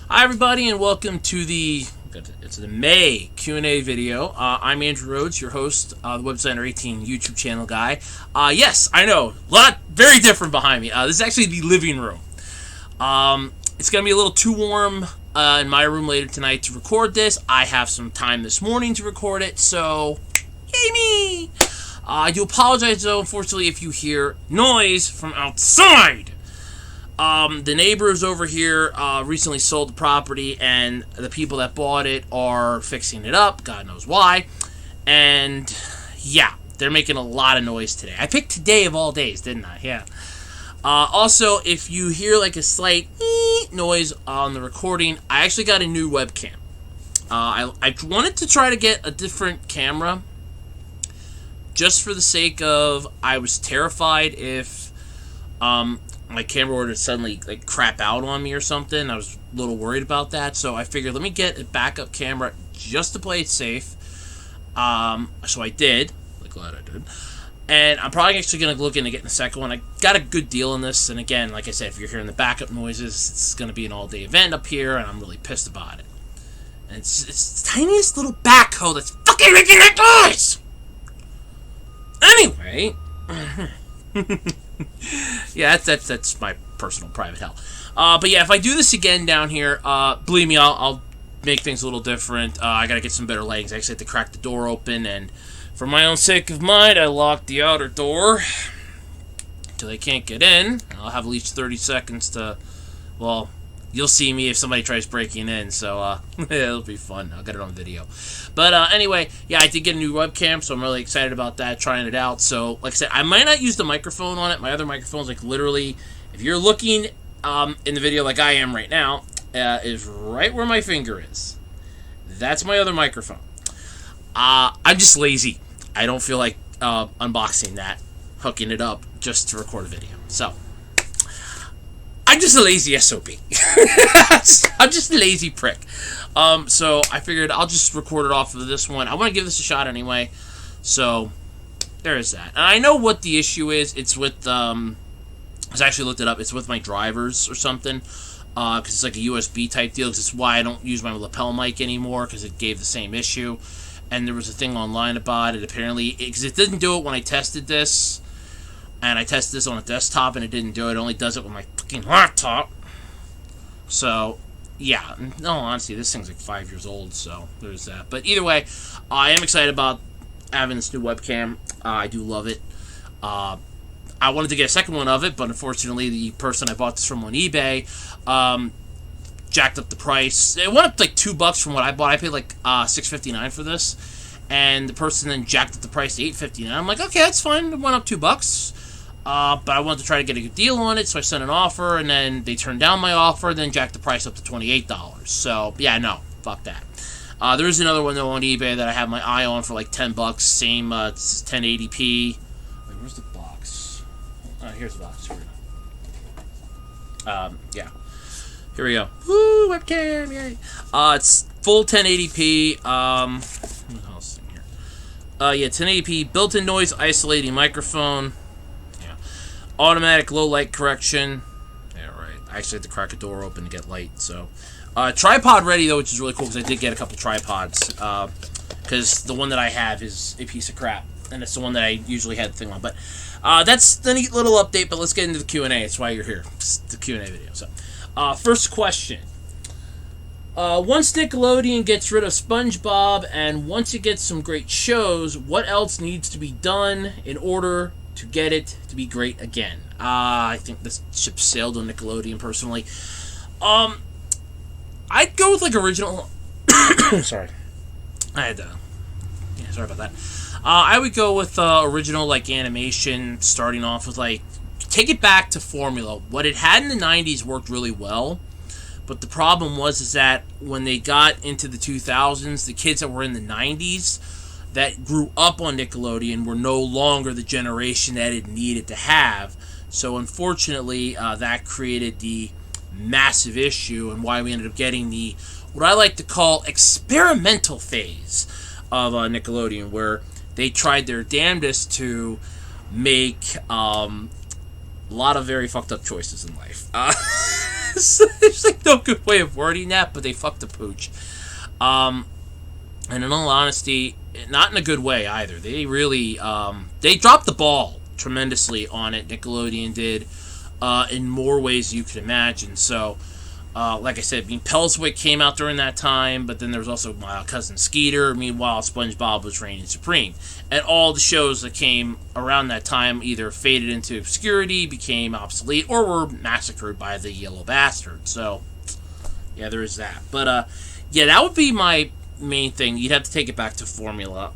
Hi everybody and welcome to the May Q&A video. I'm Andrew Rhodes, your host, the Webdesigner 18 YouTube channel guy. Yes, I know, very different behind me. This is actually the living room. It's going to be a little too warm in my room later tonight to record this. I have some time this morning to record it, so yay me! I do apologize though, unfortunately, if you hear noise from outside. The neighbors over here recently sold the property, and the people that bought it are fixing it up. God knows why. And yeah, they're making a lot of noise today. I picked today of all days, didn't I? Yeah. Also, if you hear like a slight noise on the recording, I actually got a new webcam. I wanted to try to get a different camera just for the sake of I was terrified if my camera were to suddenly like crap out on me or something. I was a little worried about that, so I figured let me get a backup camera just to play it safe. So I did. Like, glad I did. And I'm probably actually going to look into getting a second one. I got a good deal on this, and again, like I said, if you're hearing the backup noises, it's going to be an all-day event up here, and I'm really pissed about it. And it's the tiniest little backhoe that's fucking making that noise! Anyway... yeah, that's my personal private hell. But yeah, if I do this again down here, believe me, I'll make things a little different. I gotta get some better lighting. I actually have to crack the door open, and for my own sake of mind, I locked the outer door until they can't get in. I'll have at least 30 seconds to, well, you'll see me if somebody tries breaking in, so it'll be fun. I'll get it on video. But anyway, yeah, I did get a new webcam, so I'm really excited about that, trying it out. So, like I said, I might not use the microphone on it. My other microphone's like literally, if you're looking in the video like I am right now, is right where my finger is. That's my other microphone. I'm just lazy. I don't feel like unboxing that, hooking it up just to record a video. So, I'm just a lazy SOB. I'm just a lazy prick. So I figured I'll just record it off of this one. I want to give this a shot anyway. So there is that. And I know what the issue is. It's with, I actually looked it up. It's with my drivers or something. Because it's like a USB type deal. Because it's why I don't use my lapel mic anymore. Because it gave the same issue. And there was a thing online about it. Apparently, because it didn't do it when I tested this. And I tested this on a desktop and it didn't do it. It only does it with my fucking laptop. So, yeah. No, honestly, this thing's like 5 years old, so there's that. But either way, I am excited about having this new webcam. I do love it. I wanted to get a second one of it, but unfortunately, the person I bought this from on eBay jacked up the price. It went up like $2 from what I bought. I paid like $6.59 for this. And the person then jacked up the price to $8.59. I'm like, okay, that's fine. It went up $2. But I wanted to try to get a good deal on it, so I sent an offer, and then they turned down my offer, then jacked the price up to $28. So, yeah, no, fuck that. There is another one, though, on eBay that I have my eye on for like $10. Same, it's 1080p. Wait, where's the box? Here's the box. Here we go. Yeah. Here we go. Woo, webcam, yay. It's full 1080p. What else in here? Yeah, 1080p, built-in noise isolating microphone. Automatic low light correction. Yeah, right. I actually had to crack a door open to get light, so. Tripod ready, though, which is really cool, because I did get a couple tripods. Because the one that I have is a piece of crap, and it's the one that I usually had the thing on. But that's the neat little update, but let's get into the Q&A. That's why you're here. It's the Q&A video. So, first question. Once Nickelodeon gets rid of SpongeBob, and once it gets some great shows, what else needs to be done in order to get it to be great again? I think this ship sailed on Nickelodeon, personally. I'd go with, like, original... Sorry. I had to... Yeah, sorry about that. I would go with original, like, animation, starting off with, like... Take it back to formula. What it had in the 90s worked really well, but the problem is that when they got into the 2000s, the kids that were in the 90s... that grew up on Nickelodeon were no longer the generation that it needed to have. So unfortunately, that created the massive issue, and why we ended up getting the, what I like to call, experimental phase of Nickelodeon, where they tried their damnedest to make a lot of very fucked up choices in life. There's like no good way of wording that, but they fucked the pooch. And in all honesty, not in a good way either. They really they dropped the ball tremendously on it. Nickelodeon did in more ways you could imagine. So, like I said, Pelswick came out during that time, but then there was also My Cousin Skeeter. Meanwhile, SpongeBob was reigning supreme. And all the shows that came around that time either faded into obscurity, became obsolete, or were massacred by the yellow bastard. So, yeah, there is that. But, yeah, that would be my main thing. You'd have to take it back to formula.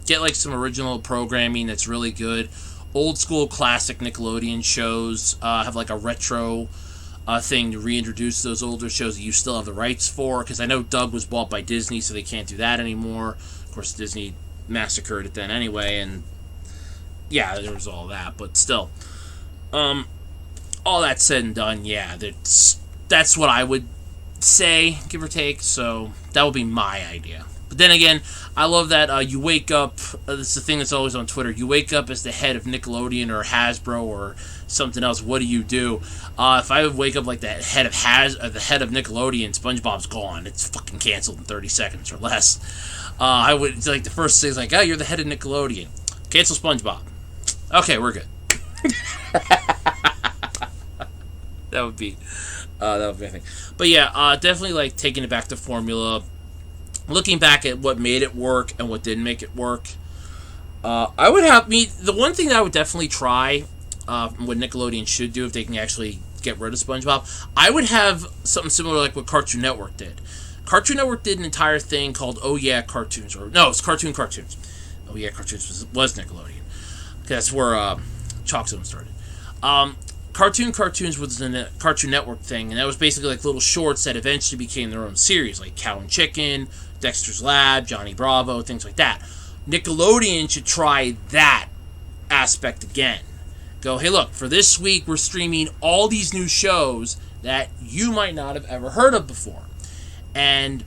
Get, like, some original programming that's really good. Old school classic Nickelodeon shows. Have, like, a retro thing to reintroduce those older shows that you still have the rights for, because I know Doug was bought by Disney, so they can't do that anymore. Of course, Disney massacred it then anyway, and yeah, there was all that, but still, all that said and done, yeah, that's what I would say, give or take. So that would be my idea. But then again, I love that you wake up. This is the thing that's always on Twitter. You wake up as the head of Nickelodeon or Hasbro or something else. What do you do? If I would wake up like the head of Nickelodeon, SpongeBob's gone. It's fucking canceled in 30 seconds or less. I would like the first thing is like, oh, you're the head of Nickelodeon. Cancel SpongeBob. Okay, we're good. That would be my thing. But yeah, definitely like taking it back to formula. Looking back at what made it work and what didn't make it work, I would have the one thing that I would definitely try, what Nickelodeon should do if they can actually get rid of SpongeBob, I would have something similar like what Cartoon Network did. Cartoon Network did an entire thing called Oh Yeah Cartoons, or no, it's Cartoons. Oh Yeah Cartoons was Nickelodeon. That's where Chalk Zone started. Cartoons was a Cartoon Network thing, and that was basically like little shorts that eventually became their own series, like Cow and Chicken, Dexter's Lab, Johnny Bravo, things like that. Nickelodeon should try that aspect again. Go, hey look, for this week we're streaming all these new shows that you might not have ever heard of before. And,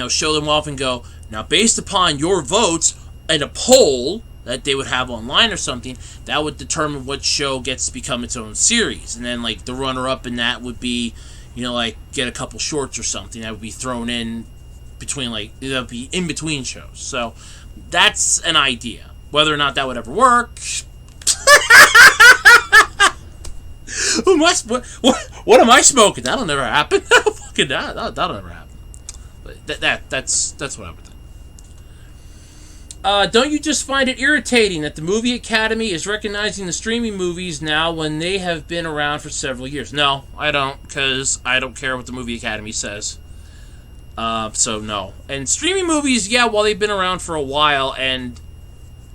show them off and go, now based upon your votes in a poll that they would have online or something, that would determine what show gets to become its own series. And then, like, the runner-up in that would be, like, get a couple shorts or something that would be thrown in between, like, that would be in between shows. So, that's an idea. Whether or not that would ever work... What am I smoking? That'll never happen. Fucking that'll never happen. But that's what I would think. Don't you just find it irritating that the Movie Academy is recognizing the streaming movies now when they have been around for several years? No, I don't, because I don't care what the Movie Academy says. So no. And streaming movies, yeah, while they've been around for a while, and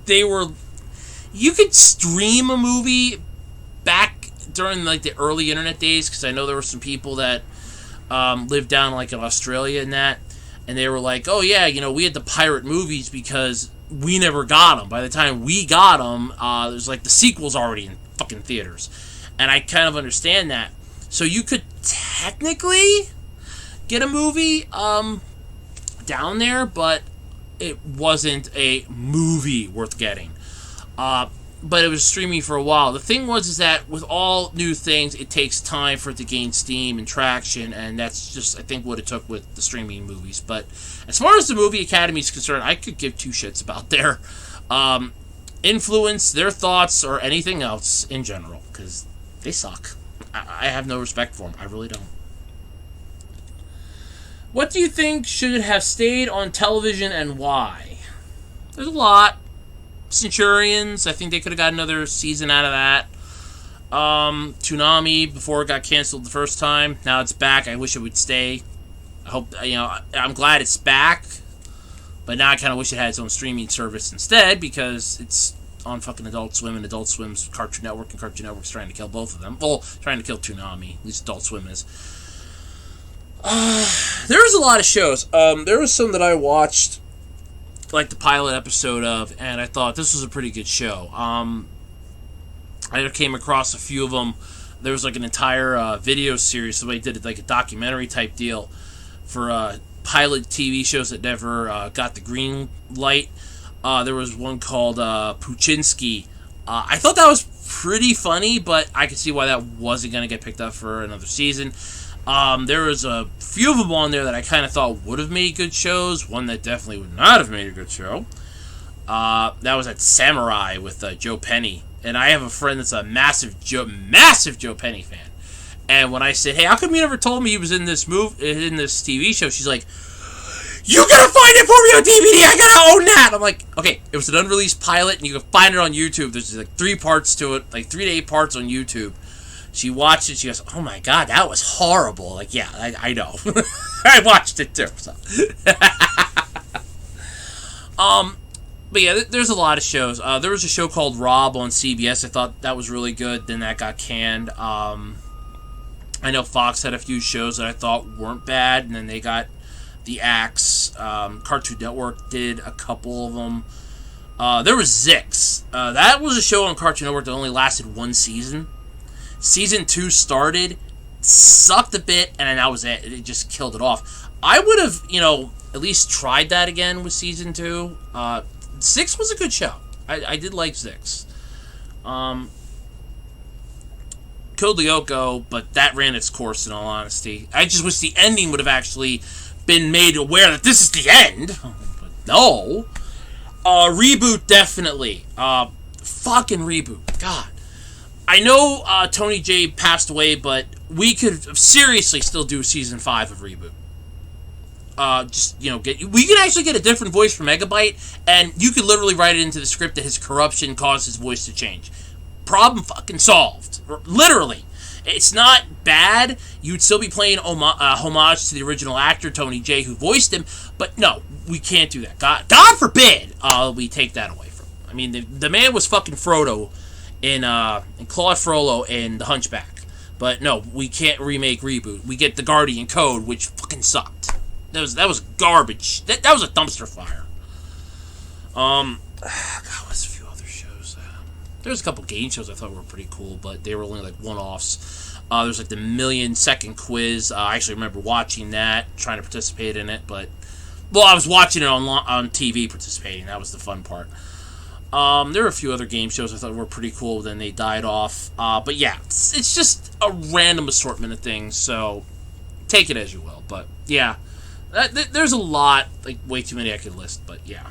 you could stream a movie back during like the early internet days, because I know there were some people that lived down like in Australia and that, and they were like, oh yeah, we had to pirate movies because we never got them. By the time we got them, there's like the sequels already in fucking theaters, and I kind of understand that. So you could technically get a movie down there, but it wasn't a movie worth getting. But it was streaming for a while. The thing is that with all new things, it takes time for it to gain steam and traction, and that's just, I think, what it took with the streaming movies. But as far as the Movie Academy is concerned, I could give two shits about their influence, their thoughts, or anything else in general, because they suck. I have no respect for them. I really don't. What do you think should have stayed on television and why? There's a lot. Centurions, I think they could have got another season out of that. Toonami, before it got canceled the first time. Now it's back. I wish it would stay. I hope, I'm glad it's back. But now I kind of wish it had its own streaming service instead, because it's on fucking Adult Swim, and Adult Swim's Cartoon Network, and Cartoon Network's trying to kill both of them. Well, trying to kill Toonami. At least Adult Swim is. There was a lot of shows. There was some that I watched, like the pilot episode of, and I thought this was a pretty good show. I came across a few of them. There was like an entire video series. Somebody did it like a documentary type deal for pilot TV shows that never got the green light. There was one called Puchinsky. I thought that was pretty funny, but I could see why that wasn't going to get picked up for another season. There was a few of them on there that I kind of thought would have made good shows. One that definitely would not have made a good show. That was at Samurai with Joe Penny. And I have a friend that's a massive Joe Penny fan. And when I said, hey, how come you never told me he was in this TV show? She's like, you gotta find it for me on DVD. I gotta own that. I'm like, okay, it was an unreleased pilot, and you can find it on YouTube. There's like 3 parts to it, like 3 to 8 parts on YouTube. She watched it. She goes, oh my god, that was horrible. Like, yeah, I know. I watched it too. So. But yeah, there's a lot of shows. There was a show called Rob on CBS. I thought that was really good. Then that got canned. I know Fox had a few shows that I thought weren't bad, and then they got the axe. Cartoon Network did a couple of them. There was Zix. That was a show on Cartoon Network that only lasted 1 season. Season 2 started, sucked a bit, and then that was it. It just killed it off. I would have, at least tried that again with Season 2. Zix was a good show. I did like Zix. Code Lyoko, but that ran its course in all honesty. I just wish the ending would have actually been made aware that this is the end. But no. Reboot, definitely. Fucking Reboot. God. I know Tony J passed away, but we could seriously still do Season 5 of Reboot. We can actually get a different voice for Megabyte, and you could literally write it into the script that his corruption caused his voice to change. Problem fucking solved. Literally. It's not bad. You'd still be playing homage to the original actor, Tony J, who voiced him, but no, we can't do that. God forbid we take that away from him. I mean, the man was fucking Frodo in Claude Frollo in The Hunchback. But no, we can't remake Reboot. We get the Guardian Code, which fucking sucked. That was garbage. That was a dumpster fire. God, what's a few other shows? There's a couple game shows I thought were pretty cool, but they were only like one-offs. There's like the 1,000,000-second quiz. I actually remember watching that, trying to participate in it, but I was watching it on TV, participating. That was the fun part. There were a few other game shows I thought were pretty cool, then they died off. But yeah, it's just a random assortment of things, so take it as you will. But yeah, there's a lot, like way too many I could list, but yeah.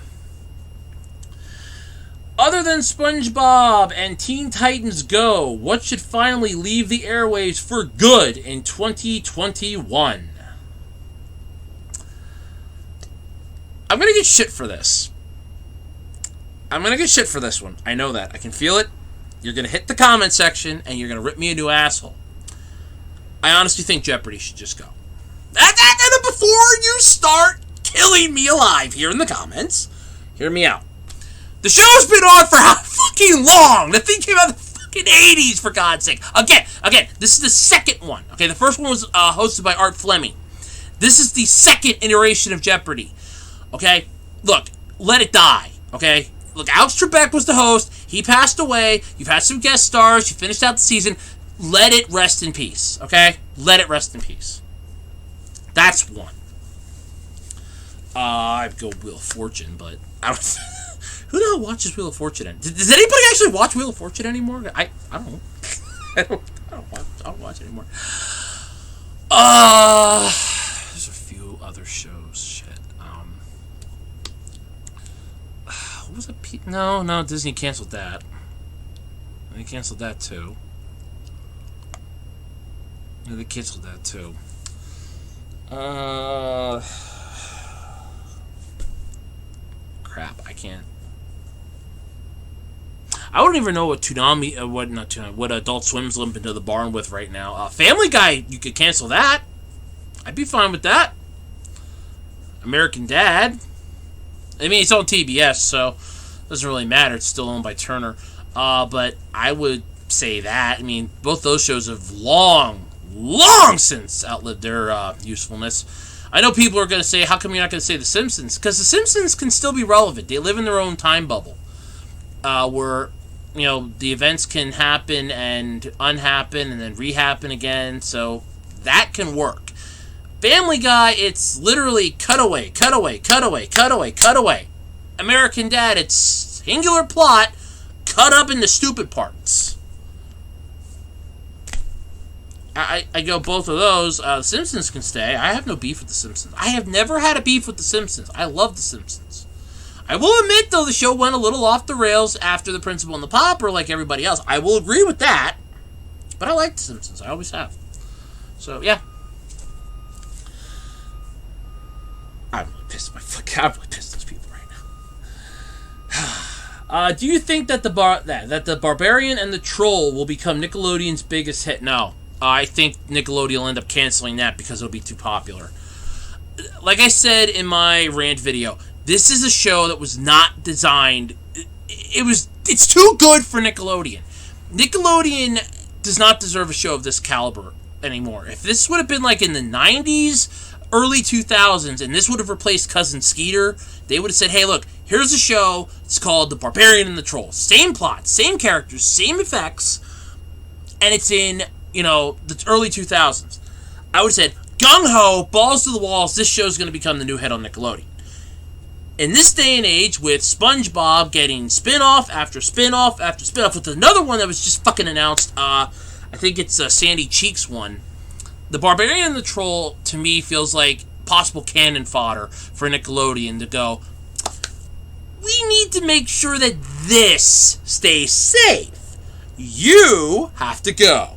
Other than SpongeBob and Teen Titans Go, what should finally leave the airwaves for good in 2021? I'm gonna get shit for this. I'm gonna get shit for this one. I know that. I can feel it. You're gonna hit the comment section and you're gonna rip me a new asshole. I honestly think Jeopardy should just go. Before you start killing me alive here in the comments, hear me out. The show's been on for how fucking long? The thing came out in the fucking 80s, for God's sake. Again, this is the second one. Okay, the first one was hosted by Art Fleming. This is the second iteration of Jeopardy. Okay? Look, let it die. Okay? Look, Alex Trebek was the host. He passed away. You've had some guest stars. You finished out the season. Let it rest in peace. Okay? Let it rest in peace. That's one. I'd go Wheel of Fortune, but who the hell watches Wheel of Fortune? Does anybody actually watch Wheel of Fortune anymore? I don't. I don't watch it anymore. There's a few other shows. Shit. What was it? No, Disney canceled that. They canceled that too. Yeah, they canceled that too. Crap, I can't. I don't even know what what Adult Swim's limping to the barn with right now. Family Guy, you could cancel that. I'd be fine with that. American Dad. I mean, it's on TBS, so it doesn't really matter. It's still owned by Turner. But I would say that. I mean, both those shows have long since outlived their usefulness. I know people are going to say, how come you're not going to say The Simpsons? Because The Simpsons can still be relevant. They live in their own time bubble. Where, the events can happen and unhappen and then rehappen again. So that can work. Family Guy, it's literally cutaway. American Dad, it's singular plot cut up into stupid parts. I go both of those. The Simpsons can stay. I have no beef with The Simpsons. I have never had a beef with The Simpsons. I love The Simpsons. I will admit, though, the show went a little off the rails after The Principal and the Pauper, like everybody else. I will agree with that. But I like The Simpsons. I always have. So, yeah. I'm really pissed at those people right now. Do you think that the Barbarian and the Troll will become Nickelodeon's biggest hit? No. I think Nickelodeon will end up canceling that because it'll be too popular. Like I said in my rant video, this is a show that was not designed... It's too good for Nickelodeon. Nickelodeon does not deserve a show of this caliber anymore. If this would have been like in the 90s, early 2000s, and this would have replaced Cousin Skeeter, they would have said, hey, look, here's a show. It's called The Barbarian and the Troll. Same plot, same characters, same effects, and it's in, the early 2000s. I would have said, gung-ho, balls to the walls, this show's going to become the new hit on Nickelodeon. In this day and age, with SpongeBob getting spin-off after spin-off after spin-off, with another one that was just fucking announced, I think it's Sandy Cheeks one, The Barbarian and the Troll, to me, feels like possible cannon fodder for Nickelodeon to go, we need to make sure that this stays safe. You have to go.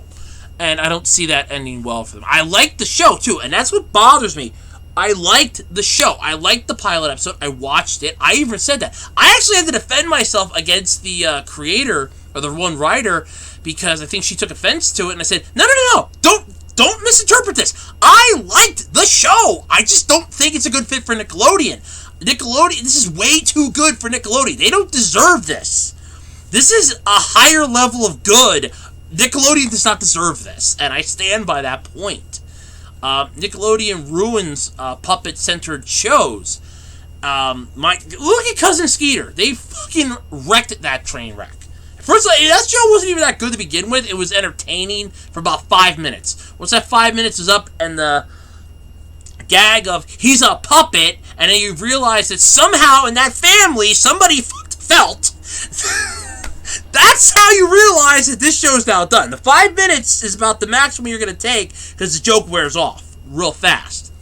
And I don't see that ending well for them. I like the show, too, and that's what bothers me. I liked the show. I liked the pilot episode. I watched it. I even said that. I actually had to defend myself against the creator, or the one writer, because I think she took offense to it, and I said, no. Don't misinterpret this. I liked the show. I just don't think it's a good fit for Nickelodeon. This is way too good for Nickelodeon. They don't deserve this. This is a higher level of good. Nickelodeon does not deserve this, and I stand by that point. Nickelodeon ruins puppet-centered shows. Look at Cousin Skeeter. They fucking wrecked that train wreck. First of all, that show wasn't even that good to begin with. It was entertaining for about 5 minutes. Once that 5 minutes was up and the gag of he's a puppet, and then you realize that somehow in that family somebody felt. That's how you realize that this show's now done. The 5 minutes is about the maximum you're going to take because the joke wears off real fast.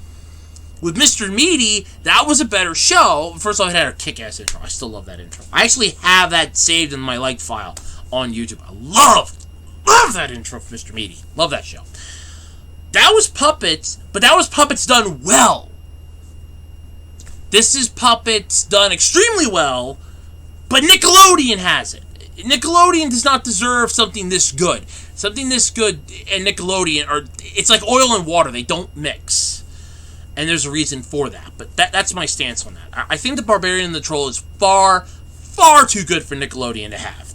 With Mr. Meaty, that was a better show. First of all, it had a kick-ass intro. I still love that intro. I actually have that saved in my liked file on YouTube. I love that intro for Mr. Meaty. Love that show. That was puppets, but that was puppets done well. This is puppets done extremely well, but Nickelodeon has it. Nickelodeon does not deserve something this good. Something this good and Nickelodeon it's like oil and water. They don't mix. And there's a reason for that. But that's my stance on that. I think The Barbarian and the Troll is far, far too good for Nickelodeon to have.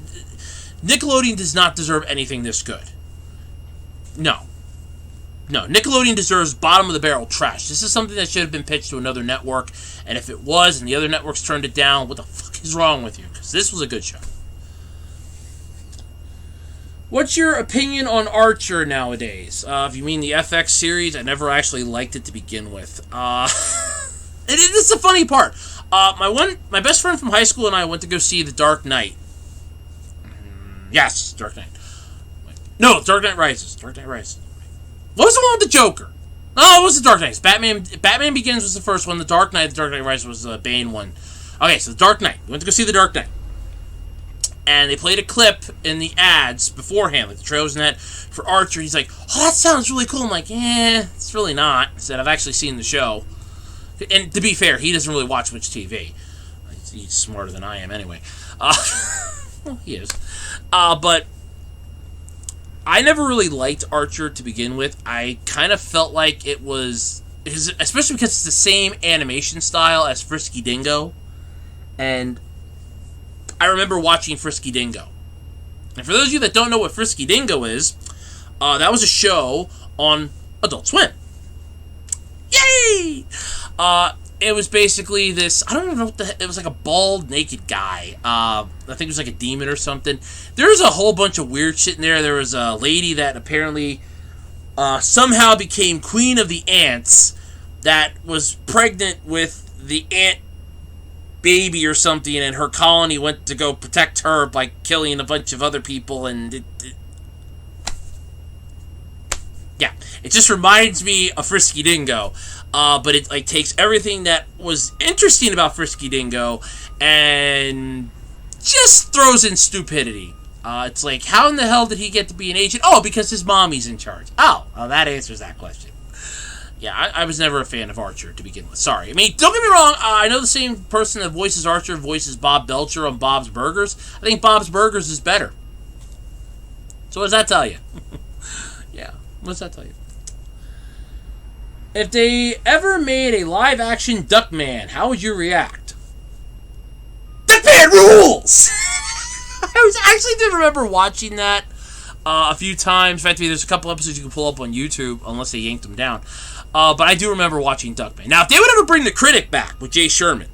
Nickelodeon does not deserve anything this good. No. Nickelodeon deserves bottom-of-the-barrel trash. This is something that should have been pitched to another network. And if it was, and the other networks turned it down, what the fuck is wrong with you? Because this was a good show. What's your opinion on Archer nowadays? If you mean the FX series, I never actually liked it to begin with. It's the funny part. My best friend from high school and I went to go see The Dark Knight. Yes, Dark Knight. No, Dark Knight Rises. Dark Knight Rises. What was the one with the Joker? No, it was The Dark Knight. Batman Begins was the first one. The Dark Knight Rises was the Bane one. Okay, so The Dark Knight. We went to go see The Dark Knight. And they played a clip in the ads beforehand, like the trailers and that, for Archer. He's like, oh, that sounds really cool. I'm like, it's really not. I said, I've actually seen the show. And to be fair, he doesn't really watch much TV. He's smarter than I am anyway. Well, he is. But I never really liked Archer to begin with. I kind of felt like it was, especially because it's the same animation style as Frisky Dingo. And I remember watching Frisky Dingo. And for those of you that don't know what Frisky Dingo is, that was a show on Adult Swim. Yay! It was basically this, I don't even know what it was, like a bald, naked guy. I think it was like a demon or something. There was a whole bunch of weird shit in there. There was a lady that apparently somehow became queen of the ants that was pregnant with the ant baby or something, and her colony went to go protect her by killing a bunch of other people, and Yeah, it just reminds me of Frisky Dingo, but it like takes everything that was interesting about Frisky Dingo and just throws in stupidity. It's like, how in the hell did he get to be an agent? Oh, because his mommy's in charge. Oh, well, that answers that question. Yeah, I was never a fan of Archer to begin with. Sorry. I mean, don't get me wrong. I know the same person that voices Archer voices Bob Belcher on Bob's Burgers. I think Bob's Burgers is better. So what does that tell you? Yeah, what does that tell you? If they ever made a live-action Duckman, how would you react? Duckman rules! I actually did remember watching that a few times. In fact, there's a couple episodes you can pull up on YouTube, unless they yanked them down. But I do remember watching Duckman. Now, if they would ever bring the Critic back with Jay Sherman.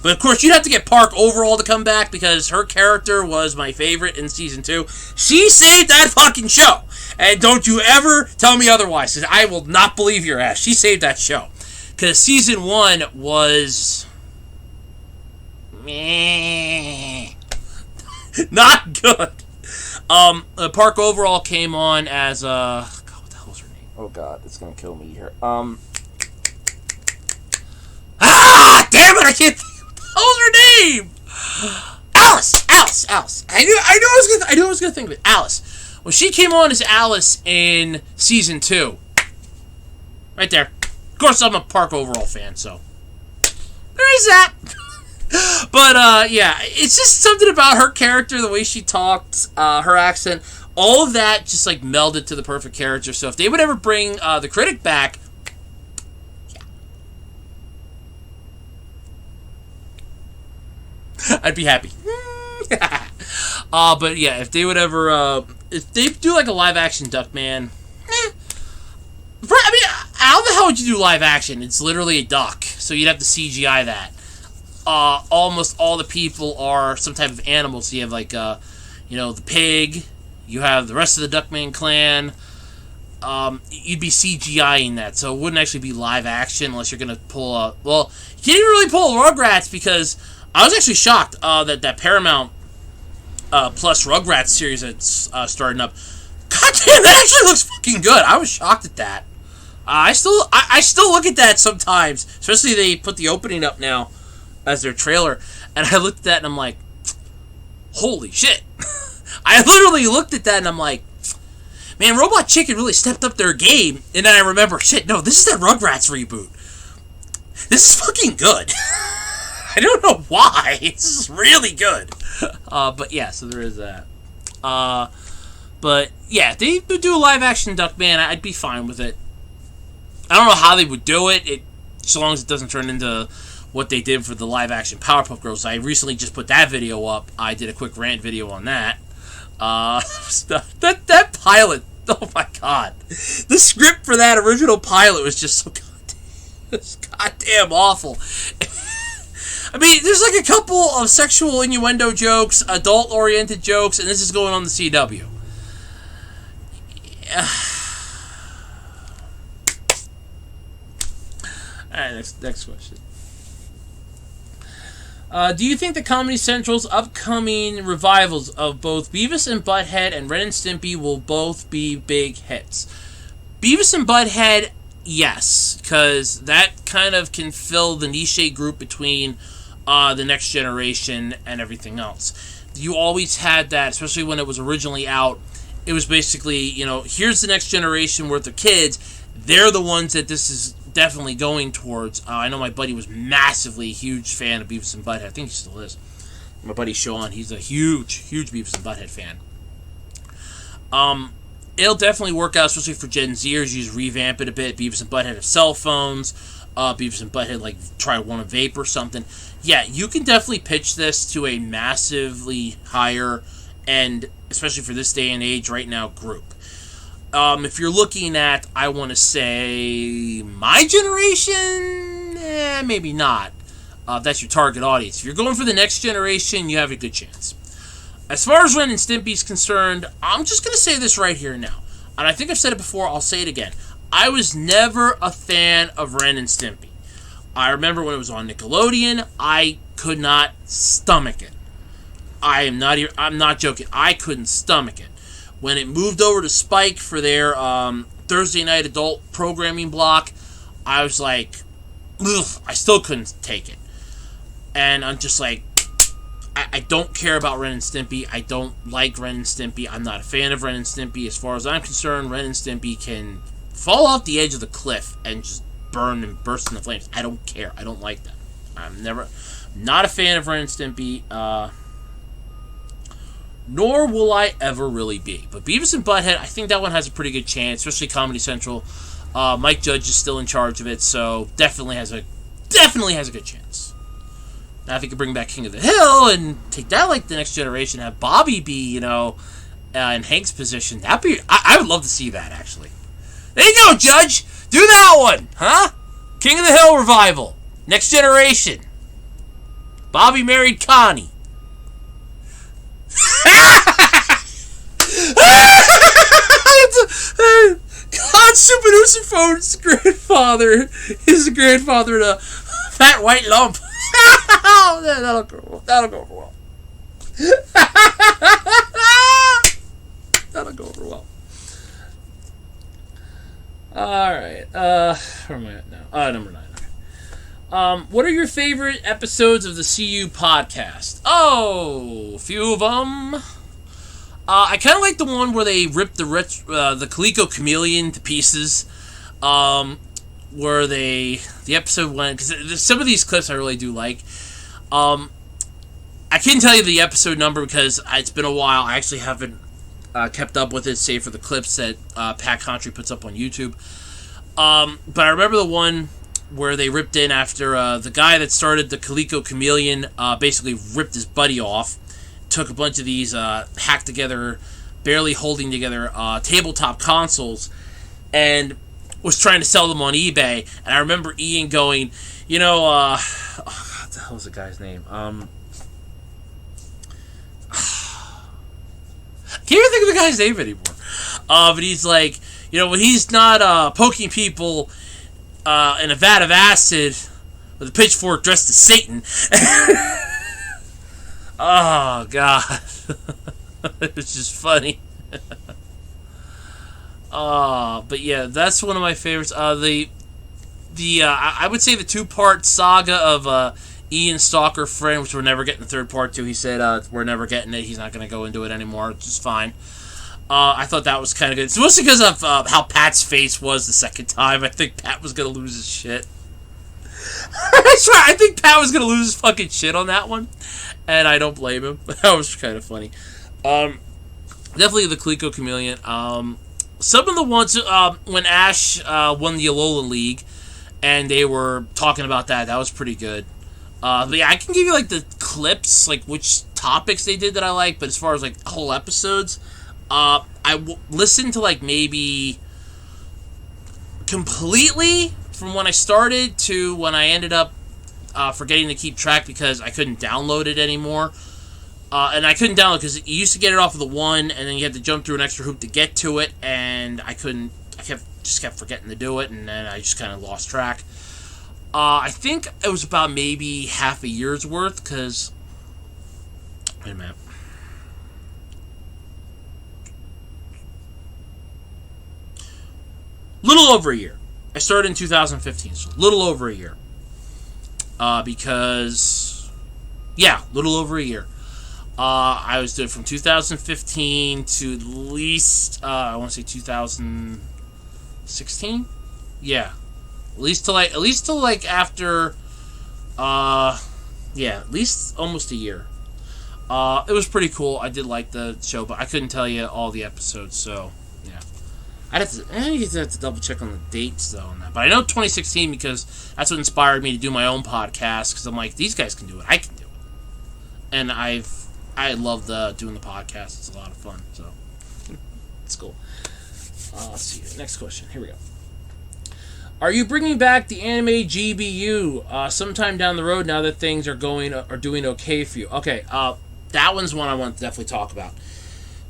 But, of course, you'd have to get Park Overall to come back because her character was my favorite in Season 2. She saved that fucking show. And don't you ever tell me otherwise, because I will not believe your ass. She saved that show. Because Season 1 was... meh. Not good. Park Overall came on as God, what the hell was her name? Oh God, it's gonna kill me here. Damn it! I can't think. What the hell was her name? Alice. I knew I was gonna think of it. Alice. Well, she came on as Alice in Season 2. Right there. Of course, I'm a Park Overall fan, so there is that. But, yeah, it's just something about her character, the way she talked, her accent, all of that just, like, melded to the perfect character. So if they would ever bring the Critic back, yeah. I'd be happy. But, yeah, if they would ever, if they do, like, a live-action Duckman, I mean, how the hell would you do live-action? It's literally a duck, so you'd have to CGI that. Almost all the people are some type of animal. So you have like, the pig. You have the rest of the Duckman clan. You'd be CGIing that, so it wouldn't actually be live action unless you're gonna pull a. Well, you can't even really pull Rugrats because I was actually shocked that Paramount Plus Rugrats series that's starting up. God damn, that actually looks fucking good. I was shocked at that. I still look at that sometimes, especially they put the opening up now as their trailer, and I looked at that and I'm like, holy shit. I literally looked at that and I'm like, man, Robot Chicken really stepped up their game. And then I remember, shit, no, this is that Rugrats reboot. This is fucking good. I don't know why. This is really good. But yeah, so there is that. But yeah, if they would do a live action Duckman, I'd be fine with it. I don't know how they would do it, so long as it doesn't turn into what they did for the live-action Powerpuff Girls. I recently just put that video up. I did a quick rant video on that. That pilot, oh my god. The script for that original pilot was just so goddamn awful. I mean, there's like a couple of sexual innuendo jokes, adult-oriented jokes, and this is going on the CW. Yeah. Alright, next question. Do you think that Comedy Central's upcoming revivals of both Beavis and Butthead and Ren and Stimpy will both be big hits? Beavis and Butthead, yes, because that kind of can fill the niche group between the next generation and everything else. You always had that, especially when it was originally out. It was basically, here's the next generation worth of kids. They're the ones that this is definitely going towards. I know my buddy was massively huge fan of Beavis and Butthead. I think he still is. My buddy Sean, he's a huge Beavis and Butthead fan. It'll definitely work out, especially for Gen Zers. You just revamp it a bit. Beavis and Butthead have cell phones. Beavis and Butthead want to vape or something. Yeah, you can definitely pitch this to a massively higher end, especially for this day and age right now, group. If you're looking at, I want to say, my generation, maybe not. That's your target audience. If you're going for the next generation, you have a good chance. As far as Ren and Stimpy's concerned, I'm just going to say this right here now. And I think I've said it before, I'll say it again. I was never a fan of Ren and Stimpy. I remember when it was on Nickelodeon, I could not stomach it. I'm not joking. I couldn't stomach it. When it moved over to Spike for their Thursday night adult programming block, I was like, ugh, I still couldn't take it. And I'm just like, I don't care about Ren and Stimpy. I don't like Ren and Stimpy. I'm not a fan of Ren and Stimpy. As far as I'm concerned, Ren and Stimpy can fall off the edge of the cliff and just burn and burst into flames. I don't care. I don't like that. I'm not a fan of Ren and Stimpy. Nor will I ever really be. But Beavis and Butthead, I think that one has a pretty good chance, especially Comedy Central. Mike Judge is still in charge of it, so definitely has a good chance. Now, if he could bring back King of the Hill and take that like the next generation, have Bobby be, in Hank's position, I would love to see that, actually. There you go, Judge! Do that one! Huh? King of the Hill revival. Next generation. Bobby married Connie. God, Super Nusiphone's grandfather is the grandfather to Fat White Lump. That'll go over well. That'll go over well. Alright, where am I at now? Number 9. What are your favorite episodes of the CU podcast? Oh, a few of them. I kind of like the one where they ripped the Coleco Chameleon to pieces. Where the episode went, because some of these clips I really do like. I can't tell you the episode number because it's been a while. I actually haven't kept up with it, save for the clips that Pat Contry puts up on YouTube. But I remember the one where they ripped in after the guy that started the Coleco Chameleon basically ripped his buddy off, took a bunch of these hacked together, barely holding together tabletop consoles, and was trying to sell them on eBay. And I remember Ian going, what the hell was the guy's name? I can't even think of the guy's name anymore. But he's like, when he's not poking people in a vat of acid with a pitchfork dressed as Satan. Oh, God. It's just funny. But yeah, that's one of my favorites. I would say the 2-part saga of Ian Stalker Friend, which we're never getting the 3rd part to. He said we're never getting it. He's not going to go into it anymore, which is fine. I thought that was kind of good. It's mostly because of how Pat's face was the second time. I think Pat was going to lose his shit. That's right. I think Pat was going to lose his fucking shit on that one. And I don't blame him. That was kind of funny. Definitely the Coleco Chameleon. Some of the ones when Ash won the Alola League, and they were talking about that was pretty good. But yeah, I can give you like the clips, like which topics they did that I like. But as far as like whole episodes, listened to like maybe completely from when I started to when I ended up forgetting to keep track because I couldn't download it anymore. And I couldn't download because you used to get it off of the one, and then you had to jump through an extra hoop to get to it, and I couldn't. I kept forgetting to do it, and then I just kind of lost track. I think it was about maybe half a year's worth, because wait a minute. Little over a year. I started in 2015, so little over a year. Because little over a year. I was doing from 2015 to at least, I want to say 2016? Yeah. At least till after, at least almost a year. It was pretty cool. I did like the show, but I couldn't tell you all the episodes, so, yeah. I'd have to double check on the dates, though, on that. But I know 2016 because that's what inspired me to do my own podcast, because I'm like, these guys can do it. I can do it. And I love doing the podcast. It's a lot of fun, so it's cool. Let's see. Next question. Here we go. Are you bringing back the anime GBU sometime down the road now that things are doing okay for you? Okay, that one's one I want to definitely talk about.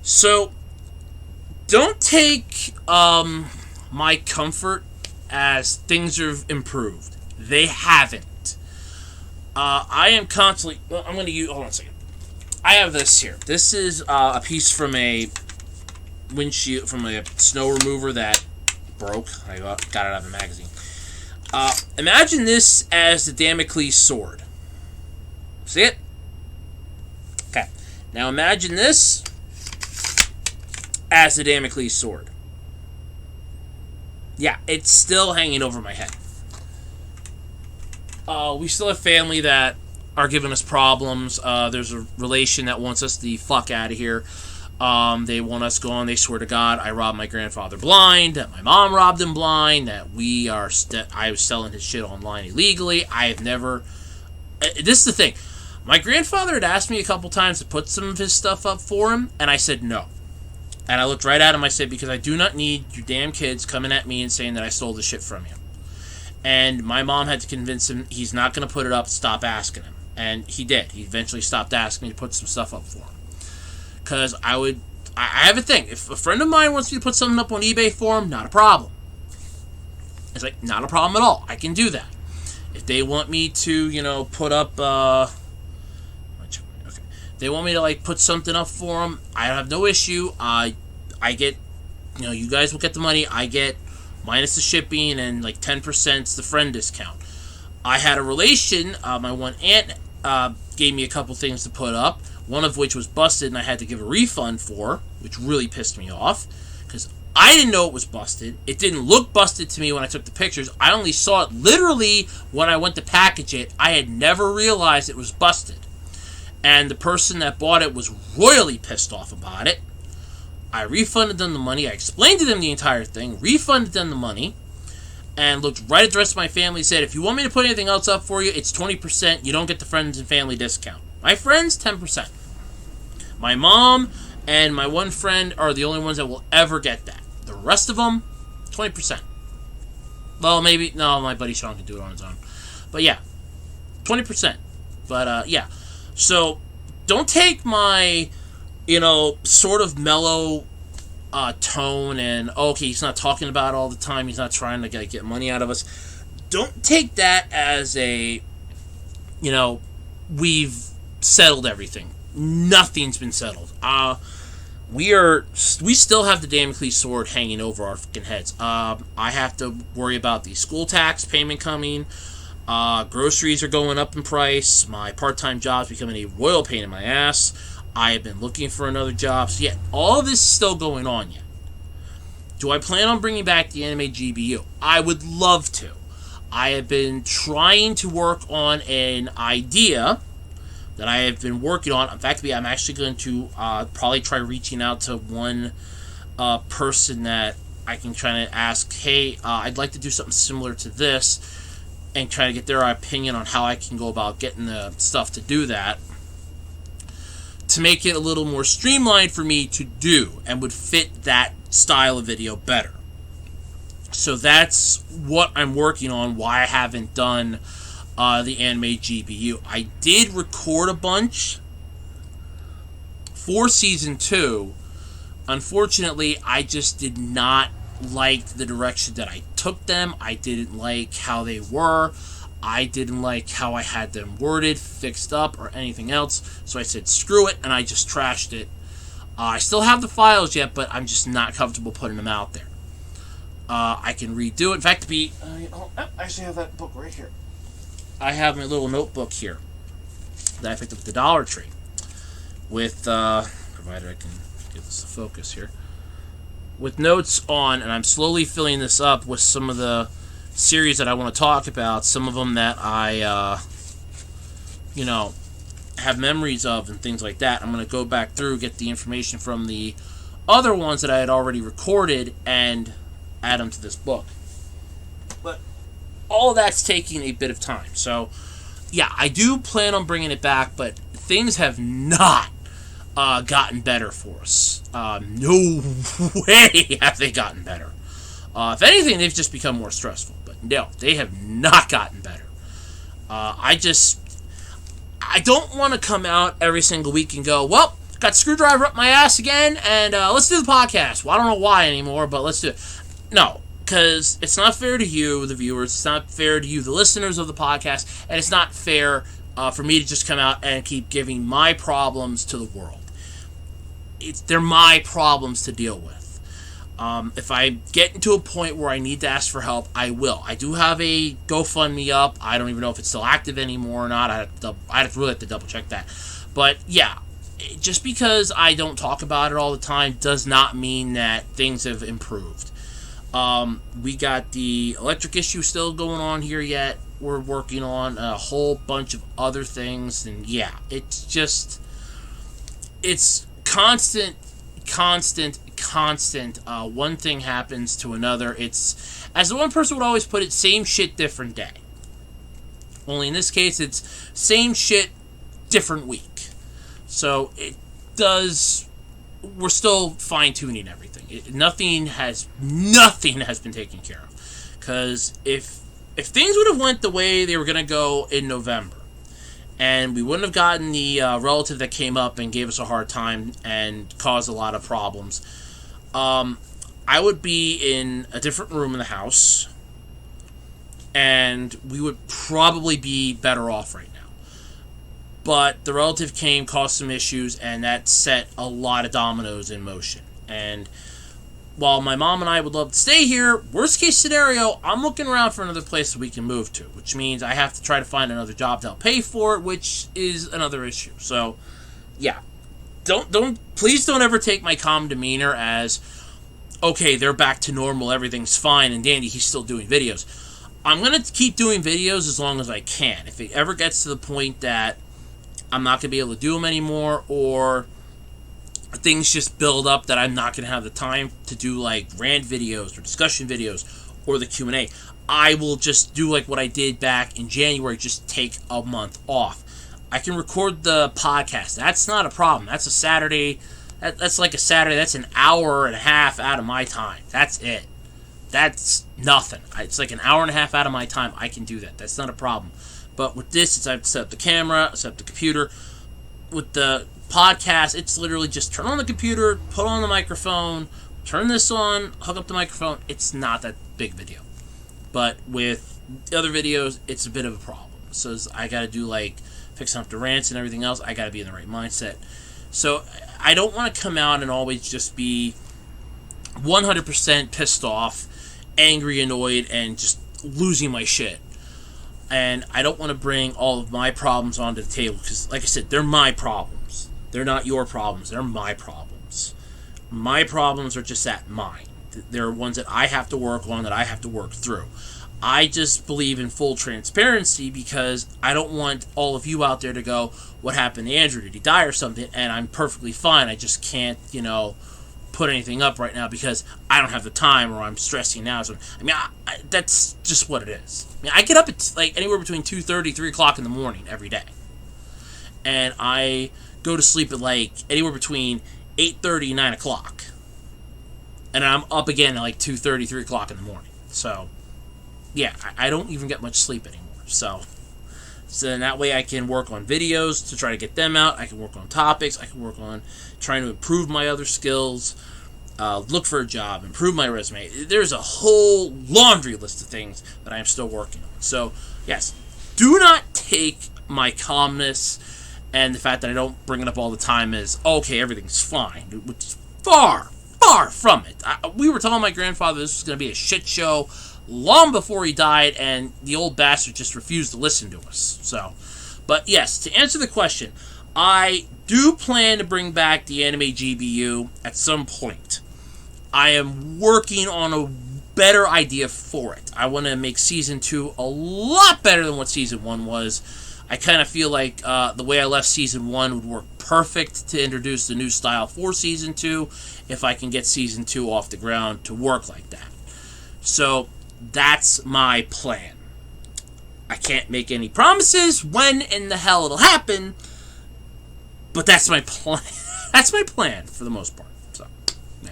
So, don't take my comfort as things have improved. They haven't. I am constantly... Well, I'm going to use... Hold on a second. I have this here. This is a piece from a windshield, from a snow remover that broke. I got it out of the magazine. Imagine this as the Damocles sword. See it? Okay. Now imagine this as the Damocles sword. Yeah, it's still hanging over my head. We still have family that are giving us problems. There's a relation that wants us the fuck out of here. They want us gone. They swear to God I robbed my grandfather blind, that my mom robbed him blind, that I was selling his shit online illegally. I have never... This is the thing. My grandfather had asked me a couple times to put some of his stuff up for him, and I said no. And I looked right at him. I said, because I do not need you damn kids coming at me and saying that I stole the shit from you. And my mom had to convince him he's not going to put it up, stop asking him. And he did. He eventually stopped asking me to put some stuff up for him. Because I have a thing. If a friend of mine wants me to put something up on eBay for him, not a problem. It's like, not a problem at all. I can do that. If they want me to, put up, they want me to, put something up for them, I have no issue. I get, you guys will get the money. I get minus the shipping and, 10% the friend discount. I had a relation, my one aunt gave me a couple things to put up, one of which was busted and I had to give a refund for, which really pissed me off, because I didn't know it was busted. It didn't look busted to me when I took the pictures. I only saw it literally when I went to package it. I had never realized it was busted. And the person that bought it was royally pissed off about it. I refunded them the money. I explained to them the entire thing, refunded them the money, and looked right at the rest of my family and said, if you want me to put anything else up for you, it's 20%. You don't get the friends and family discount. My friends, 10%. My mom and my one friend are the only ones that will ever get that. The rest of them, 20%. Well, maybe, no, my buddy Sean can do it on his own. But yeah, 20%. But yeah. So, don't take my, sort of mellow tone and, okay, he's not talking about it all the time, he's not trying to get money out of us. Don't take that as a, we've settled everything. Nothing's been settled. We still have the Damocles sword hanging over our fucking heads. I have to worry about the school tax payment coming. Groceries are going up in price. My part-time job's becoming a royal pain in my ass. I have been looking for another job. So yeah, all of this is still going on yet. Do I plan on bringing back the anime GBU? I would love to. I have been trying to work on an idea that I have been working on. In fact, I'm actually going to probably try reaching out to one person that I can try to ask, hey, I'd like to do something similar to this, and try to get their opinion on how I can go about getting the stuff to do that, to make it a little more streamlined for me to do, and would fit that style of video better. So that's what I'm working on, why I haven't done the anime GBU. I did record a bunch for Season 2. Unfortunately, I just did not like the direction that I took them. I didn't like how they were. I didn't like how I had them worded, fixed up, or anything else. So I said, screw it, and I just trashed it. I still have the files yet, but I'm just not comfortable putting them out there. I can redo it. In fact, I actually have that book right here. I have my little notebook here that I picked up at the Dollar Tree with, provided I can get this to focus here, with notes on, and I'm slowly filling this up with some of the series that I want to talk about, some of them that I, have memories of and things like that. I'm going to go back through, get the information from the other ones that I had already recorded, and add them to this book. But all of that's taking a bit of time. So, yeah, I do plan on bringing it back, but things have not gotten better for us. No way have they gotten better. If anything, they've just become more stressful. But no, they have not gotten better. I don't want to come out every single week and go, well, got screwdriver up my ass again, and let's do the podcast. Well, I don't know why anymore, but let's do it. No, because it's not fair to you, the viewers. It's not fair to you, the listeners of the podcast. And it's not fair for me to just come out and keep giving my problems to the world. They're my problems to deal with. If I get into a point where I need to ask for help, I will. I do have a GoFundMe up. I don't even know if it's still active anymore or not. I'd really have to double check that. But yeah, just because I don't talk about it all the time does not mean that things have improved. We got the electric issue still going on here yet. We're working on a whole bunch of other things, and yeah, it's constant. One thing happens to another. It's, as the one person would always put it, same shit, different day. Only in this case, it's same shit, different week. So we're still fine-tuning everything. Nothing has been taken care of. Because if things would have went the way they were going to go in November, and we wouldn't have gotten the relative that came up and gave us a hard time and caused a lot of problems, I would be in a different room in the house, and we would probably be better off right now. But the relative came, caused some issues, and that set a lot of dominoes in motion. And while my mom and I would love to stay here, worst case scenario, I'm looking around for another place that we can move to, which means I have to try to find another job to help pay for it, which is another issue. So, yeah, please don't ever take my calm demeanor as, okay, they're back to normal, everything's fine, and dandy, he's still doing videos. I'm gonna keep doing videos as long as I can. If it ever gets to the point that I'm not gonna be able to do them anymore, or things just build up that I'm not going to have the time to do, like rant videos or discussion videos or the Q&A, I will just do like what I did back in January, just take a month off. I can record the podcast. That's not a problem. That's a Saturday. That's like a Saturday. That's an hour and a half out of my time. That's it. That's nothing. It's like an hour and a half out of my time. I can do that. That's not a problem. But with this, it's I have to set up the camera, set up the computer. With the podcast, it's literally just turn on the computer, put on the microphone, turn this on, hook up the microphone. It's not that big video. But with the other videos, it's a bit of a problem. So I got to do like fixing up the rants and everything else. I got to be in the right mindset. So I don't want to come out and always just be 100% pissed off, angry, annoyed, and just losing my shit. And I don't want to bring all of my problems onto the table because, like I said, they're my problems. They're not your problems. They're my problems. My problems are just that, mine. They're ones that I have to work on, that I have to work through. I just believe in full transparency because I don't want all of you out there to go, what happened to Andrew? Did he die or something? And I'm perfectly fine. I just can't, put anything up right now because I don't have the time or I'm stressing out. So, that's just what it is. I get up at like anywhere between 2:30, 3 o'clock in the morning every day. And I go to sleep at like anywhere between 8:30 and 9 o'clock. And I'm up again at like 2:30, 3 o'clock in the morning. So, yeah, I don't even get much sleep anymore. So then that way I can work on videos to try to get them out. I can work on topics. I can work on trying to improve my other skills, look for a job, improve my resume. There's a whole laundry list of things that I am still working on. So, yes, do not take my calmness and the fact that I don't bring it up all the time as, okay, everything's fine, which is far, far from it. We were telling my grandfather this was going to be a shit show long before he died, and the old bastard just refused to listen to us. So, but yes, to answer the question, I do plan to bring back the anime GBU at some point. I am working on a better idea for it. I want to make Season 2 a lot better than what Season 1 was. I kind of feel like the way I left Season 1 would work perfect to introduce the new style for Season 2 if I can get Season 2 off the ground to work like that. So that's my plan. I can't make any promises when in the hell it'll happen, but that's my plan. That's my plan for the most part. So, yeah.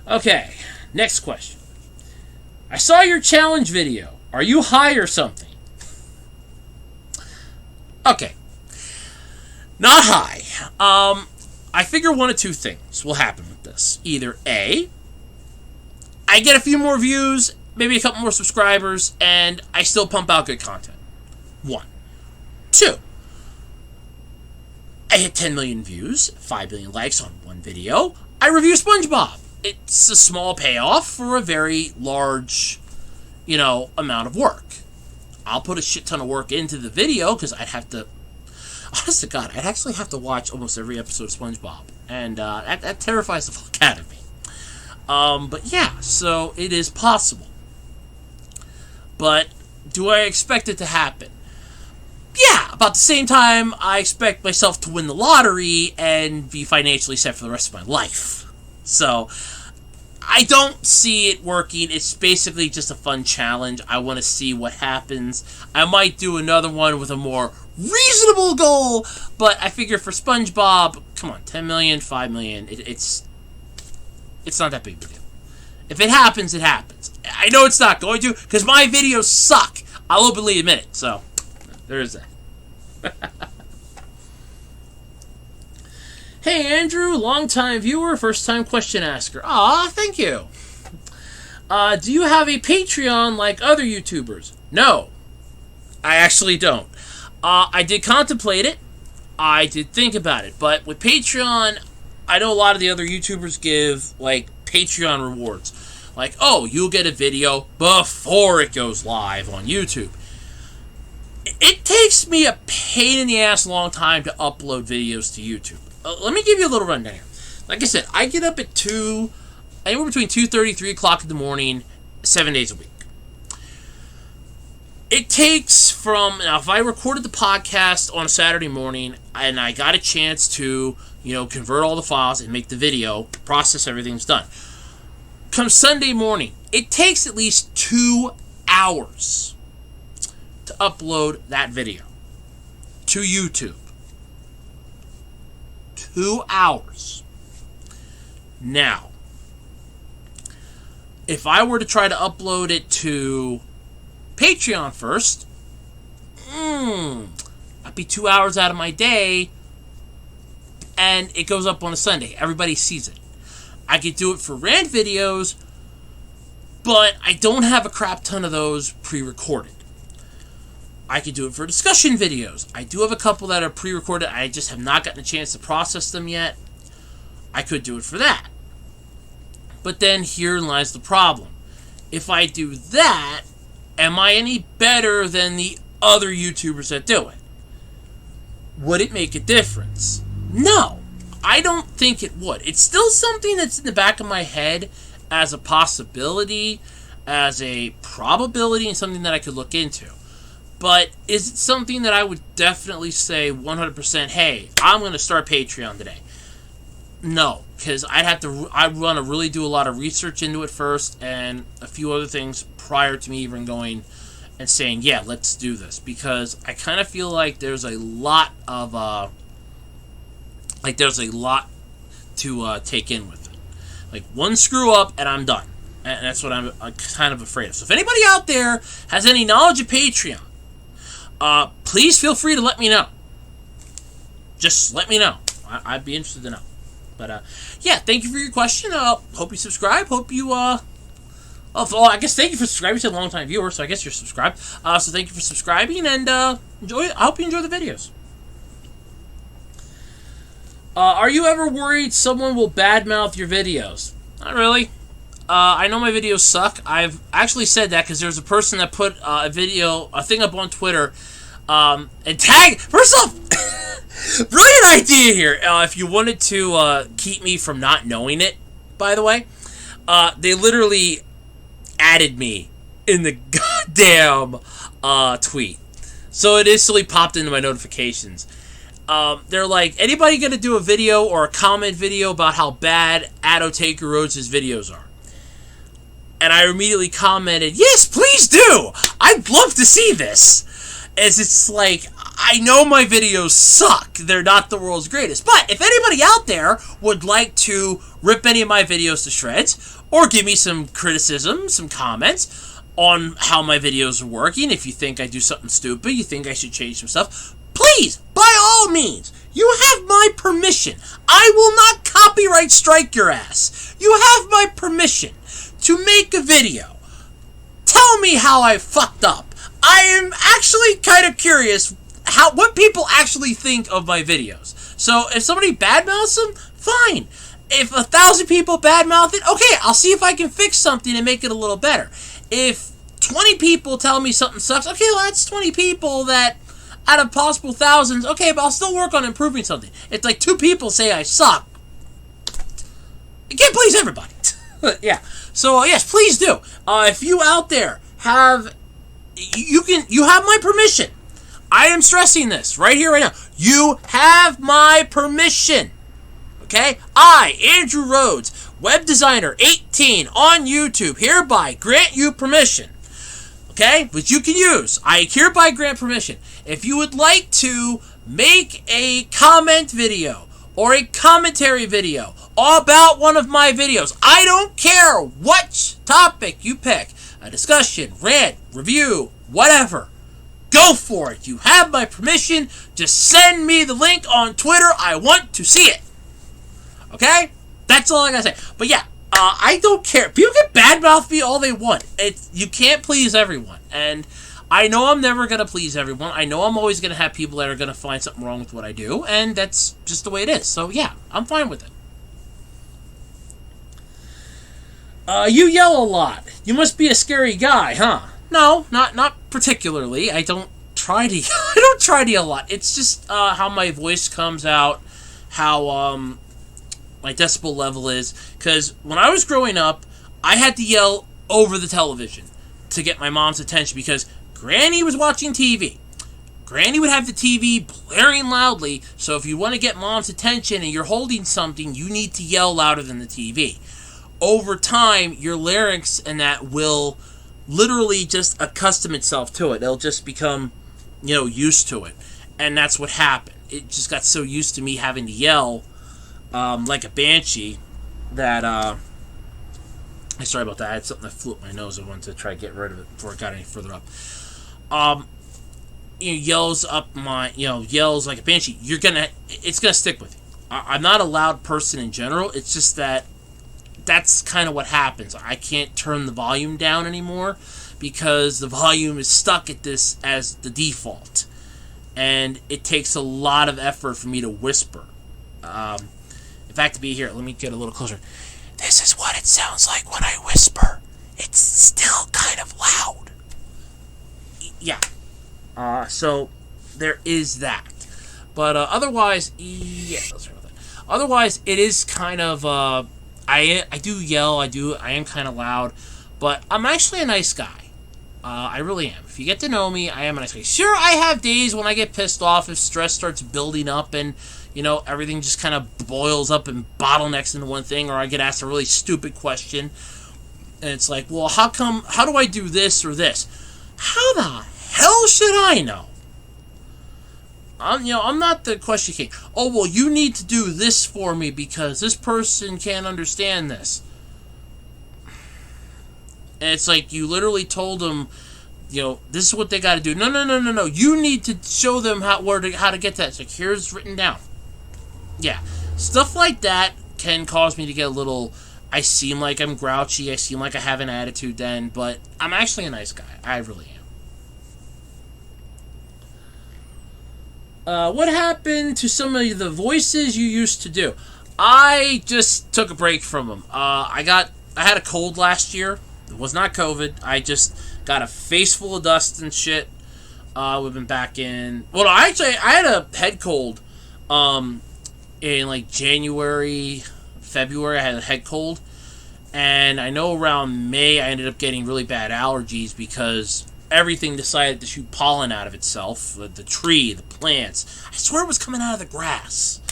Okay, next question. I saw your challenge video. Are you high or something? Okay. Not high. I figure one of two things will happen with this. Either A, I get a few more views, maybe a couple more subscribers, and I still pump out good content. 1. 2. I hit 10 million views, 5 million likes on one video. I review SpongeBob. It's a small payoff for a very large, amount of work. I'll put a shit ton of work into the video because I'd have to, honest to God, I'd actually have to watch almost every episode of SpongeBob. And that terrifies the fuck out of me. But yeah, so it is possible. But do I expect it to happen? Yeah, about the same time I expect myself to win the lottery and be financially set for the rest of my life. So, I don't see it working. It's basically just a fun challenge. I want to see what happens. I might do another one with a more reasonable goal, but I figure for SpongeBob, come on, 10 million, 5 million, it's not that big of a deal. If it happens, it happens. I know it's not going to, because my videos suck. I'll openly admit it, so there is that. Hey, Andrew, long-time viewer, first-time question asker. Aw, thank you. Do you have a Patreon like other YouTubers? No, I actually don't. I did contemplate it. I did think about it. But with Patreon, I know a lot of the other YouTubers give, like, Patreon rewards. Like, oh, you'll get a video before it goes live on YouTube. It takes me a pain-in-the-ass long time to upload videos to YouTube. Let me give you a little rundown here. Like I said, I get up at anywhere between 2:30, 3 o'clock in the morning, 7 days a week. It takes now if I recorded the podcast on a Saturday morning and I got a chance to, convert all the files and make the video, process everything's done. Come Sunday morning, it takes at least 2 hours to upload that video to YouTube. 2 hours. Now, if I were to try to upload it to Patreon first, that'd be 2 hours out of my day, and it goes up on a Sunday. Everybody sees it. I could do it for rant videos, but I don't have a crap ton of those pre-recorded. I could do it for discussion videos. I do have a couple that are pre-recorded. I just have not gotten a chance to process them yet. I could do it for that. But then herein lies the problem. If I do that, am I any better than the other YouTubers that do it? Would it make a difference? No, I don't think it would. It's still something that's in the back of my head as a possibility, as a probability, and something that I could look into. But is it something that I would definitely say 100%, hey, I'm going to start Patreon today? No, because I'd want to really do a lot of research into it first and a few other things prior to me even going and saying, yeah, let's do this. Because I kind of feel like there's a lot to take in with it. Like, one screw up and I'm done. And that's what I'm kind of afraid of. So if anybody out there has any knowledge of Patreon, please feel free to let me know. Just let me know. I'd be interested to know. But, yeah, thank you for your question. Hope you subscribe. Hope you, I guess thank you for subscribing. You're a long-time viewer, so I guess you're subscribed. So thank you for subscribing, and, enjoy it. I hope you enjoy the videos. Are you ever worried someone will badmouth your videos? Not really. I know my videos suck. I've actually said that because there's a person that put a thing up on Twitter, and tag. First off, brilliant idea here. If you wanted to keep me from not knowing it, by the way, they literally added me in the goddamn tweet, so it instantly popped into my notifications. They're like, anybody gonna do a video or a comment video about how bad Addo Taker Rhodes' videos are? And I immediately commented, yes, please do! I'd love to see this! As it's like, I know my videos suck. They're not the world's greatest. But if anybody out there would like to rip any of my videos to shreds, or give me some criticism, some comments on how my videos are working, if you think I do something stupid, you think I should change some stuff, please, by all means, you have my permission. I will not copyright strike your ass. You have my permission to make a video. Tell me how I fucked up. I am actually kind of curious what people actually think of my videos. So if somebody badmouths them, fine. If 1,000 people badmouth it, okay, I'll see if I can fix something and make it a little better. If 20 people tell me something sucks, okay, well, that's 20 people that, out of possible thousands, okay, but I'll still work on improving something. If, like, 2 people say I suck, I can't please everybody. Yeah. So, yes, please do. If you out there have, you have my permission. I am stressing this right here, right now. You have my permission. Okay? I, Andrew Rhodes, web designer 18 on YouTube, hereby grant you permission. Okay? Which you can use. I hereby grant permission. If you would like to make a comment video or a commentary video about one of my videos, I don't care what topic you pick, a discussion, rant, review, whatever, go for it. You have my permission. Just send me the link on Twitter. I want to see it. Okay? That's all I gotta say. But yeah, I don't care. People can badmouth me all they want. You can't please everyone. And I know I'm never gonna please everyone. I know I'm always gonna have people that are gonna find something wrong with what I do. And that's just the way it is. So yeah, I'm fine with it. You yell a lot. You must be a scary guy, huh? No, not particularly. I don't try to yell a lot. It's just how my voice comes out, how my decibel level is. Because when I was growing up, I had to yell over the television to get my mom's attention because Granny was watching TV. Granny would have the TV blaring loudly, so if you want to get Mom's attention and you're holding something, you need to yell louder than the TV. Over time, your larynx and that will literally just accustom itself to it. It'll just become, used to it. And that's what happened. It just got so used to me having to yell like a banshee that, sorry about that. I had something that flew up my nose. I wanted to try to get rid of it before it got any further up. Yells like a banshee. It's gonna stick with you. I'm not a loud person in general. It's just that's kind of what happens. I can't turn the volume down anymore because the volume is stuck at this as the default. And it takes a lot of effort for me to whisper. In fact, to be here, let me get a little closer. This is what it sounds like when I whisper. It's still kind of loud. Yeah. So there is that. But otherwise, yeah, let's start with that. Otherwise, it is kind of I do yell, I am kind of loud, but I'm actually a nice guy. I really am. If you get to know me, I am a nice guy. Sure, I have days when I get pissed off if stress starts building up and, everything just kind of boils up and bottlenecks into one thing, or I get asked a really stupid question, and it's like, well, how do I do this or this? How the hell should I know? I'm not the question king. Oh, well, you need to do this for me because this person can't understand this. And it's like you literally told them, this is what they got to do. No. You need to show them how to get that. It's like, here's written down. Yeah. Stuff like that can cause me to get a little... I seem like I'm grouchy. I seem like I have an attitude then. But I'm actually a nice guy. I really am. What happened to some of the voices you used to do? I just took a break from them. I had a cold last year. It was not COVID. I just got a face full of dust and shit. We've been back in... Well, I had a head cold in like January, February. I had a head cold. And I know around May I ended up getting really bad allergies because everything decided to shoot pollen out of itself. The tree, the plants. I swear it was coming out of the grass.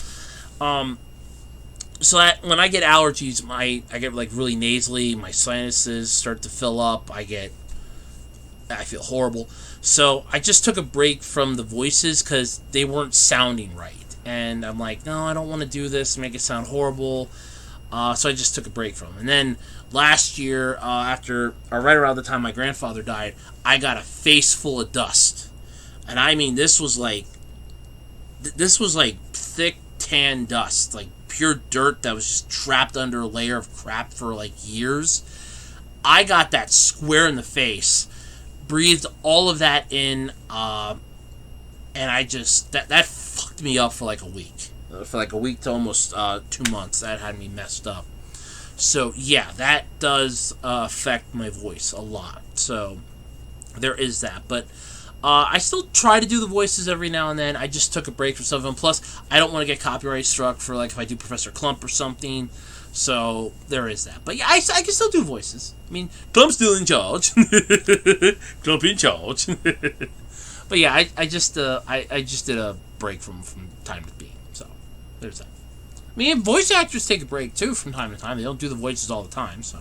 So that when I get allergies, I get like really nasally. My sinuses start to fill up. I feel horrible. So I just took a break from the voices because they weren't sounding right. And I'm like, no, I don't want to do this, make it sound horrible. So I just took a break from them. And then last year, right around the time my grandfather died, I got a face full of dust. And I mean, this was like thick tan dust, like pure dirt that was just trapped under a layer of crap for like years. I got that square in the face, breathed all of that in, and I just that fucked me up for like a week. for like a week to almost 2 months. That had me messed up. So yeah, that does affect my voice a lot. So there is that. But I still try to do the voices every now and then. I just took a break from some of them. Plus, I don't want to get copyright struck for like if I do Professor Clump or something. So there is that. But yeah, I can still do voices. I mean, Clump's still in charge. Clump in charge. But yeah, I just did a break from time to being. So there's that. I mean, voice actors take a break too from time to time. They don't do the voices all the time. So,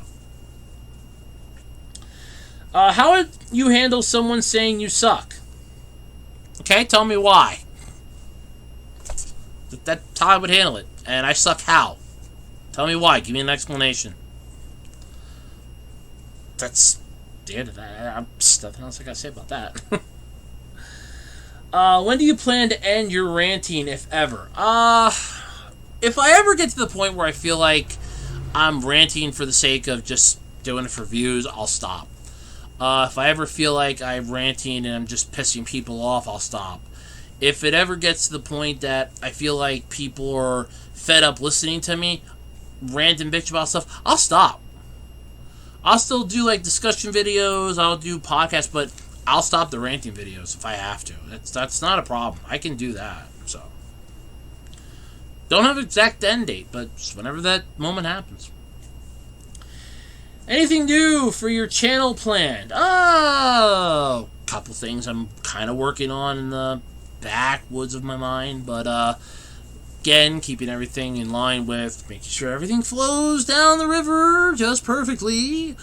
how would you handle someone saying you suck? Okay, tell me why. That's how I would handle it. And I suck how? Tell me why. Give me an explanation. That's the end of that. There's nothing else I gotta say about that. When do you plan to end your ranting, if ever? If I ever get to the point where I feel like I'm ranting for the sake of just doing it for views, I'll stop. If I ever feel like I'm ranting and I'm just pissing people off, I'll stop. If it ever gets to the point that I feel like people are fed up listening to me rant and bitch about stuff, I'll stop. I'll still do like discussion videos, I'll do podcasts, but I'll stop the ranting videos if I have to. That's not a problem. I can do that. So don't have an exact end date, but just whenever that moment happens. Anything new for your channel planned? Oh, couple things I'm kind of working on in the backwoods of my mind, but again, keeping everything in line with making sure everything flows down the river just perfectly.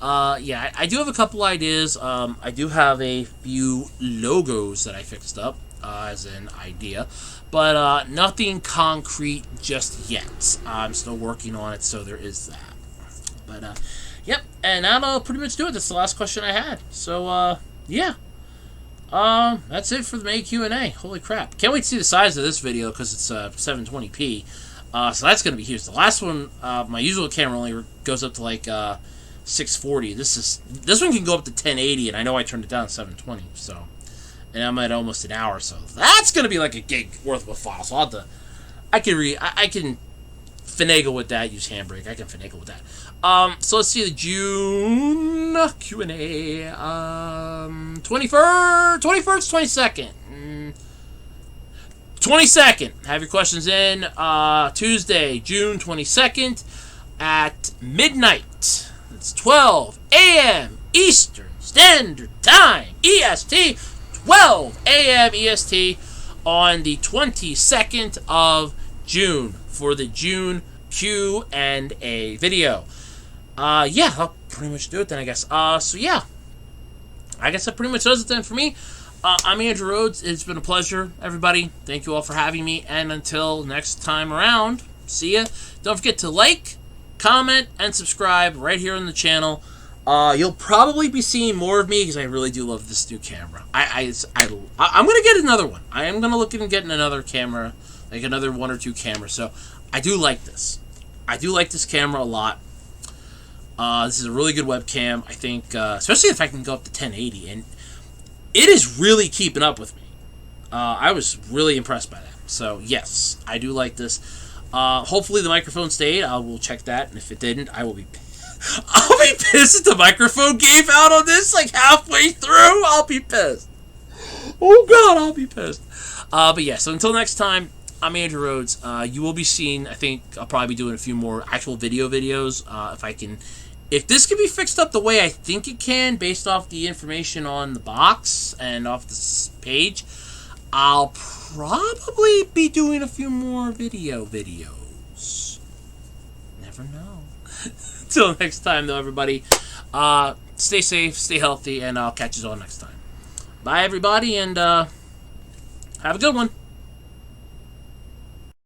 Yeah, I do have a couple ideas. I do have a few logos that I fixed up as an idea, but nothing concrete just yet. I'm still working on it, so there is that. But yep, and that'll pretty much do it. That's the last question I had. So yeah. That's it for the May Q&A. Holy crap. Can't wait to see the size of this video because it's 720p. So that's going to be huge. The last one, my usual camera only goes up to like 640. This one can go up to 1080, and I know I turned it down to 720. So, and I'm at almost an hour. So that's going to be like a gig worth of a file. So I'll have to, I can finagle with that. Use Handbrake. I can finagle with that. So let's see the June Q&A. 21st, 22nd. 22nd. Have your questions in. Tuesday, June 22nd at midnight. It's 12 a.m. Eastern Standard Time. EST. 12 a.m. EST on the 22nd of June for the June Q&A video. Yeah, I'll pretty much do it then, I guess. So yeah, I guess that pretty much does it then for me. I'm Andrew Rhodes. It's been a pleasure, everybody. Thank you all for having me, and until next time around, see ya. Don't forget to like, comment, and subscribe right here on the channel. You'll probably be seeing more of me because I really do love this new camera. I'm gonna get another one. I am gonna look into getting another camera, like another 1 or 2 cameras. So I do like this. I do like this camera a lot. This is a really good webcam, I think, especially if I can go up to 1080, and it is really keeping up with me. I was really impressed by that. So, yes, I do like this. Hopefully the microphone stayed. I will check that, and if it didn't, I'll be pissed if the microphone gave out on this, like, halfway through. I'll be pissed. Oh, God, I'll be pissed. But, yeah, so until next time, I'm Andrew Rhodes. You will be seeing, I think I'll probably be doing a few more actual videos, if this can be fixed up the way I think it can, based off the information on the box and off this page, I'll probably be doing a few more videos. Never know. Till next time, though, everybody. Stay safe, stay healthy, and I'll catch you all next time. Bye, everybody, and have a good one.